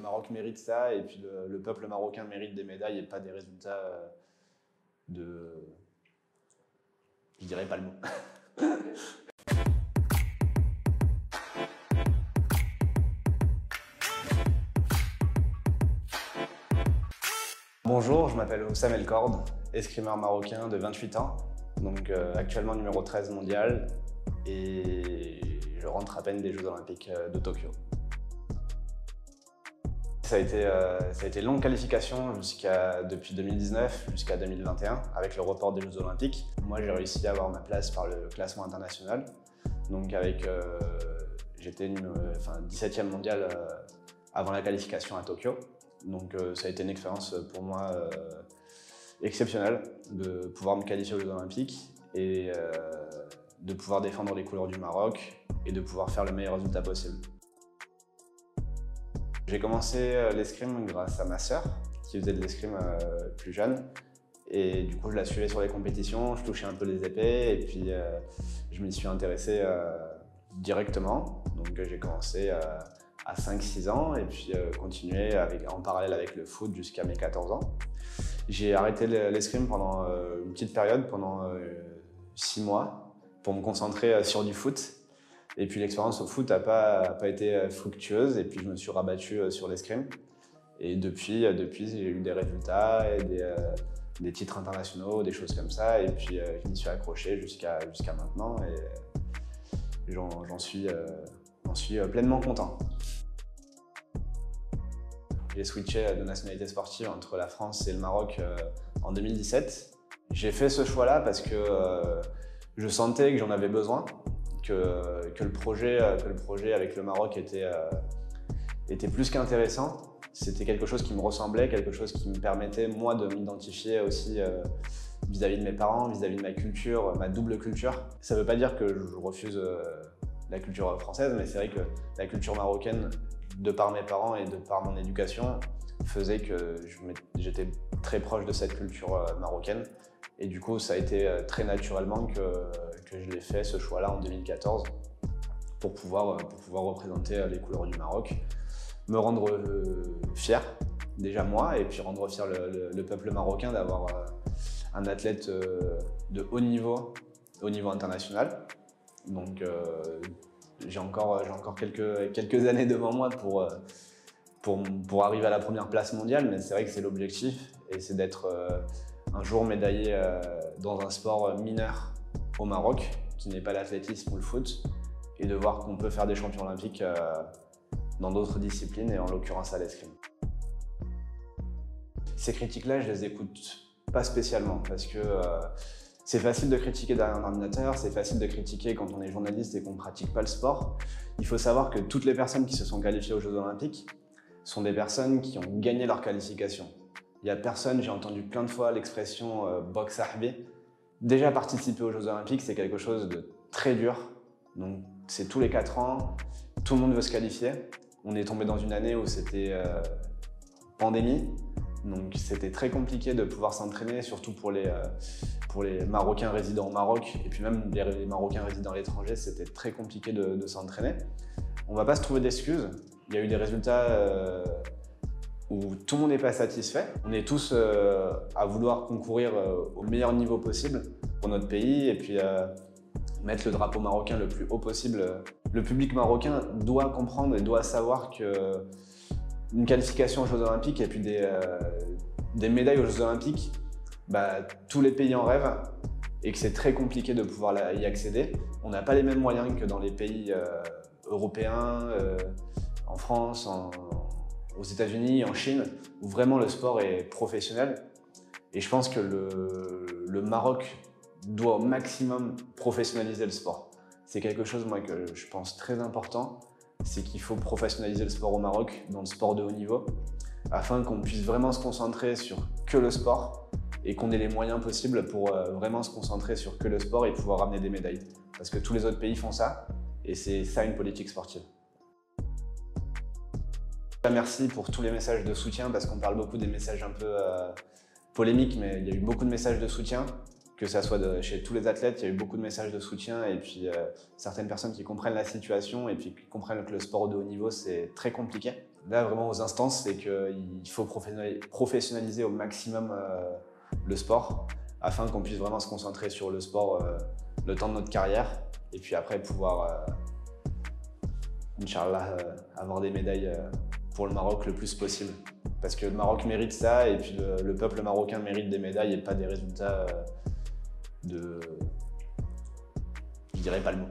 Le Maroc mérite ça, et puis le peuple marocain mérite des médailles et pas des résultats de... Je dirais pas le mot. Bonjour, je m'appelle Oussam El Kord, escrimeur marocain de 28 ans, donc actuellement numéro 13 mondial, et je rentre à peine des Jeux Olympiques de Tokyo. Ça a été une longue qualification depuis 2019 jusqu'à 2021 avec le report des Jeux Olympiques. Moi, j'ai réussi à avoir ma place par le classement international. Donc j'étais 17e mondial avant la qualification à Tokyo. Donc ça a été une expérience pour moi exceptionnelle de pouvoir me qualifier aux Jeux Olympiques et de pouvoir défendre les couleurs du Maroc et de pouvoir faire le meilleur résultat possible. J'ai commencé l'escrime grâce à ma sœur qui faisait de l'escrime plus jeune, et du coup je la suivais sur les compétitions, je touchais un peu les épées et puis je m'y suis intéressé directement. Donc j'ai commencé à 5-6 ans et puis continué en parallèle avec le foot jusqu'à mes 14 ans. J'ai arrêté l'escrime pendant une petite période, pendant 6 mois, pour me concentrer sur du foot. Et puis l'expérience au foot n'a pas été fructueuse, et puis je me suis rabattu sur l'escrime. Et depuis j'ai eu des résultats et des titres internationaux, des choses comme ça. Et puis je m'y suis accroché jusqu'à maintenant, et j'en suis pleinement content. J'ai switché de nationalité sportive entre la France et le Maroc en 2017. J'ai fait ce choix-là parce que je sentais que j'en avais besoin. Que le projet avec le Maroc était plus qu'intéressant. C'était quelque chose qui me ressemblait, quelque chose qui me permettait, moi, de m'identifier aussi vis-à-vis de mes parents, vis-à-vis de ma culture, ma double culture. Ça ne veut pas dire que je refuse la culture française, mais c'est vrai que la culture marocaine, de par mes parents et de par mon éducation, faisait que j'étais très proche de cette culture marocaine. Et du coup, ça a été très naturellement que je l'ai fait, ce choix-là, en 2014, pour pouvoir représenter les couleurs du Maroc, me rendre fier, déjà moi, et puis rendre fier le peuple marocain d'avoir un athlète de haut niveau international. Donc j'ai encore quelques années devant moi pour arriver à la première place mondiale, mais c'est vrai que c'est l'objectif, et c'est d'être un jour médaillé dans un sport mineur au Maroc, qui n'est pas l'athlétisme ou le foot, et de voir qu'on peut faire des champions olympiques dans d'autres disciplines, et en l'occurrence à l'escrime. Ces critiques-là, je les écoute pas spécialement, parce que c'est facile de critiquer derrière un ordinateur, c'est facile de critiquer quand on est journaliste et qu'on ne pratique pas le sport. Il faut savoir que toutes les personnes qui se sont qualifiées aux Jeux Olympiques sont des personnes qui ont gagné leur qualification. Il n'y a personne, j'ai entendu plein de fois l'expression box sahbi. Déjà participer aux Jeux Olympiques, c'est quelque chose de très dur. Donc c'est tous les 4 ans, tout le monde veut se qualifier. On est tombé dans une année où c'était pandémie, donc c'était très compliqué de pouvoir s'entraîner, surtout pour les Marocains résidant au Maroc, et puis même les Marocains résidant à l'étranger, c'était très compliqué de s'entraîner. On ne va pas se trouver d'excuses. Il y a eu des résultats où tout le monde n'est pas satisfait. On est tous à vouloir concourir au meilleur niveau possible pour notre pays, et puis mettre le drapeau marocain le plus haut possible. Le public marocain doit comprendre et doit savoir qu'une qualification aux Jeux Olympiques et puis des médailles aux Jeux Olympiques, tous les pays en rêvent, et que c'est très compliqué de pouvoir y accéder. On n'a pas les mêmes moyens que dans les pays européens, en France, aux États-Unis, en Chine, où vraiment le sport est professionnel. Et je pense que le Maroc doit au maximum professionnaliser le sport. C'est quelque chose, moi, que je pense très important, c'est qu'il faut professionnaliser le sport au Maroc, dans le sport de haut niveau, afin qu'on puisse vraiment se concentrer sur que le sport, et qu'on ait les moyens possibles pour vraiment se concentrer sur que le sport et pouvoir ramener des médailles. Parce que tous les autres pays font ça, et c'est ça une politique sportive. Merci pour tous les messages de soutien, parce qu'on parle beaucoup des messages un peu polémiques, mais il y a eu beaucoup de messages de soutien, que ça soit chez tous les athlètes, il y a eu beaucoup de messages de soutien, et puis certaines personnes qui comprennent la situation et puis qui comprennent que le sport de haut niveau, c'est très compliqué. Là, vraiment, aux instances, c'est qu'il faut professionnaliser au maximum le sport afin qu'on puisse vraiment se concentrer sur le sport le temps de notre carrière et puis après pouvoir, Inch'Allah, avoir des médailles pour le Maroc le plus possible. Parce que le Maroc mérite ça et puis le peuple marocain mérite des médailles et pas des résultats de… Je dirais pas le mot.